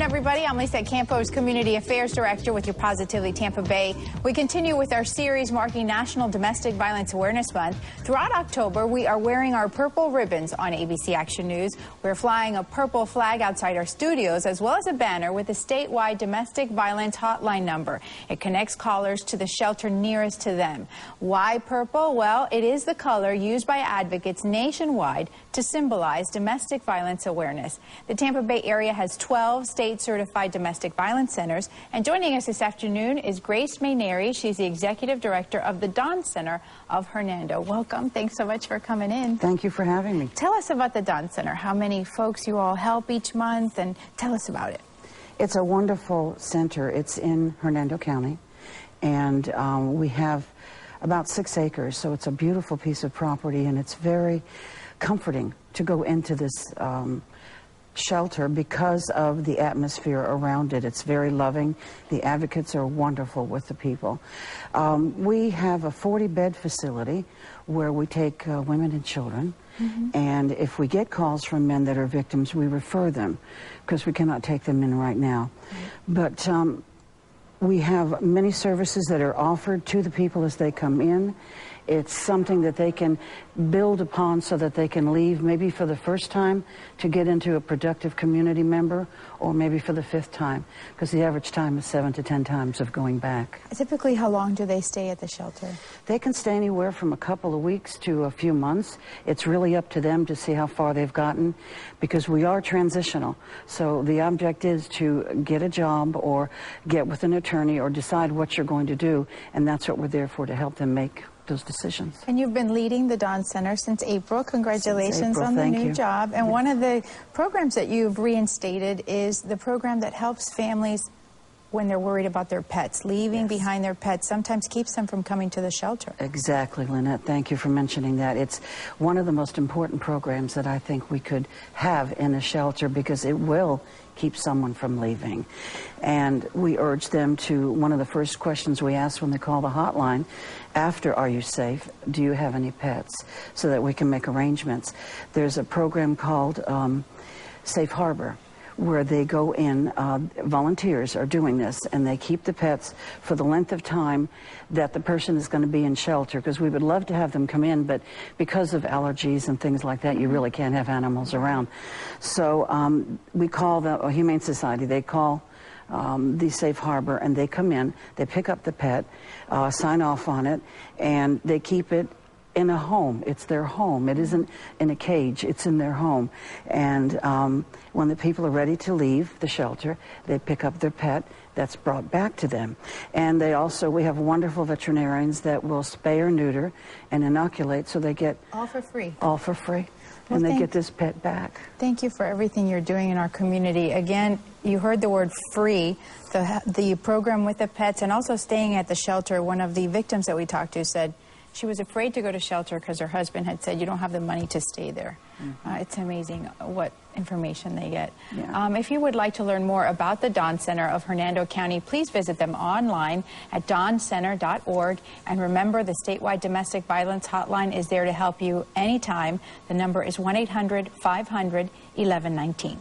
everybody. I'm Lisa Campos, Community Affairs Director with your Positively Tampa Bay. We continue with our series marking National Domestic Violence Awareness Month. Throughout October, we are wearing our purple ribbons on ABC Action News. We're flying a purple flag outside our studios, as well as a banner with a statewide domestic violence hotline number. It connects callers to the shelter nearest to them. Why purple? Well, it is the color used by advocates nationwide to symbolize domestic violence awareness. The Tampa Bay area has 12 state-certified domestic violence centers. And joining us this afternoon is Grace Mayneri. She's the Executive Director of the Dawn Center of Hernando. Welcome. Thanks so much for coming in. Thank you for having me. Tell us about the Dawn Center, how many folks you all help each month, and tell us about it. It's a wonderful center. It's in Hernando County, and we have about 6 acres, so it's a beautiful piece of property, and it's very comforting to go into this shelter because of the atmosphere around it. It's very loving. The advocates are wonderful with the people. We have a 40-bed facility where we take women and children. And if we get calls from men that are victims, we refer them because we cannot take them in right now. But we have many services that are offered to the people as they come in. It's something that they can build upon so that they can leave maybe for the first time to get into a productive community member, or maybe for the 5th time, because the average time is 7 to 10 times of going back. Typically, how long do they stay at the shelter? They can stay anywhere from a couple of weeks to a few months. It's really up to them to see how far they've gotten, because we are transitional. So the object is to get a job or get with an attorney or decide what you're going to do, and that's what we're there for, to help them make those decisions. And you've been leading the Dawn Center since April. Congratulations on the new job. And one of the programs that you've reinstated is the program that helps families when they're worried about their pets. Leaving behind their pets sometimes keeps them from coming to the shelter. Exactly, Lynette. Thank you for mentioning that. It's one of the most important programs that I think we could have in a shelter, because it will keep someone from leaving. And we urge them to, one of the first questions we ask when they call the hotline after, "Are you safe? Do you have any pets?" so that we can make arrangements. There's a program called Safe Harbor, where they go in, volunteers are doing this, and they keep the pets for the length of time that the person is going to be in shelter, because we would love to have them come in, but because of allergies and things like that, you really can't have animals around. So we call the Humane Society, they call the Safe Harbor, and they come in, they pick up the pet, sign off on it, and they keep it in a home. It's their home. It isn't in a cage. It's in their home. And when the people are ready to leave the shelter, they pick up their pet that's brought back to them. And they also, we have wonderful veterinarians that will spay or neuter and inoculate, so they get all for free. All for free. Well, and they get this pet back. Thank you for everything you're doing in our community. Again, you heard the word free, the program with the pets, and also staying at the shelter. One of the victims that we talked to said she was afraid to go to shelter because her husband had said, "You don't have the money to stay there." It's amazing what information they get. If you would like to learn more about the Dawn Center of Hernando County, please visit them online at dawncenter.org. And remember, the statewide domestic violence hotline is there to help you anytime. The number is 1-800-500-1119.